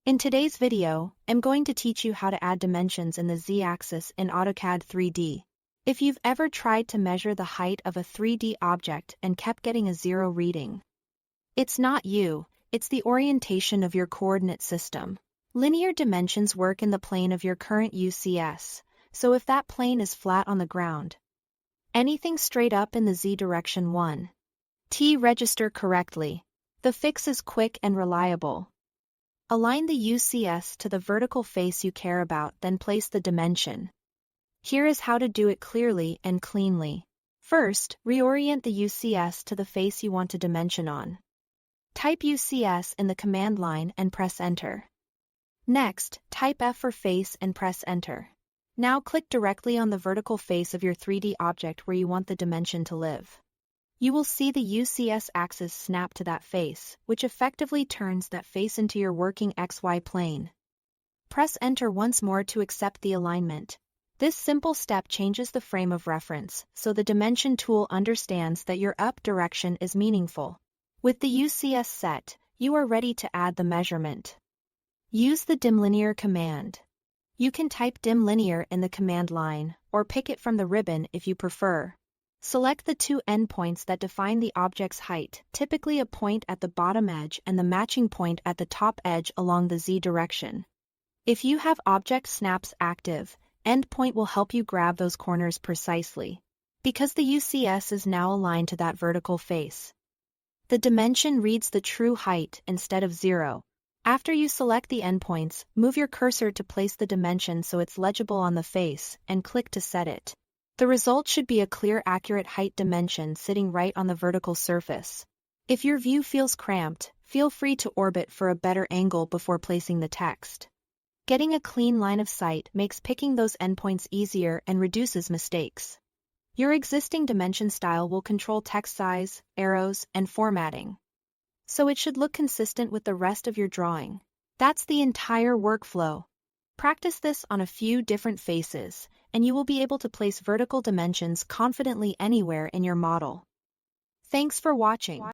In today's video, I'm going to teach you how to add dimensions in the Z-axis in AutoCAD 3D. If you've ever tried to measure the height of a 3D object and kept getting a 0 reading, it's not you, it's the orientation of your coordinate system. Linear dimensions work in the plane of your current UCS, so if that plane is flat on the ground, anything straight up in the Z direction 1t register correctly. The fix is quick and reliable. Align the UCS to the vertical face you care about, then place the dimension. Here is how to do it clearly and cleanly. First, reorient the UCS to the face you want to dimension on. Type UCS in the command line and press Enter. Next, type F for face and press Enter. Now click directly on the vertical face of your 3D object where you want the dimension to live. You will see the UCS axis snap to that face, which effectively turns that face into your working XY plane. Press Enter once more to accept the alignment. This simple step changes the frame of reference, so the dimension tool understands that your up direction is meaningful. With the UCS set, you are ready to add the measurement. Use the dim linear command. You can type dim linear in the command line, or pick it from the ribbon if you prefer. Select the two endpoints that define the object's height, typically a point at the bottom edge and the matching point at the top edge along the Z direction. If you have object snaps active, endpoint will help you grab those corners precisely, because the UCS is now aligned to that vertical face. The dimension reads the true height instead of 0. After you select the endpoints, move your cursor to place the dimension so it's legible on the face, and click to set it. The result should be a clear, accurate height dimension sitting right on the vertical surface. If your view feels cramped, feel free to orbit for a better angle before placing the text. Getting a clean line of sight makes picking those endpoints easier and reduces mistakes. Your existing dimension style will control text size, arrows, and formatting, so it should look consistent with the rest of your drawing. That's the entire workflow. Practice this on a few different faces, and you will be able to place vertical dimensions confidently anywhere in your model. Thanks for watching.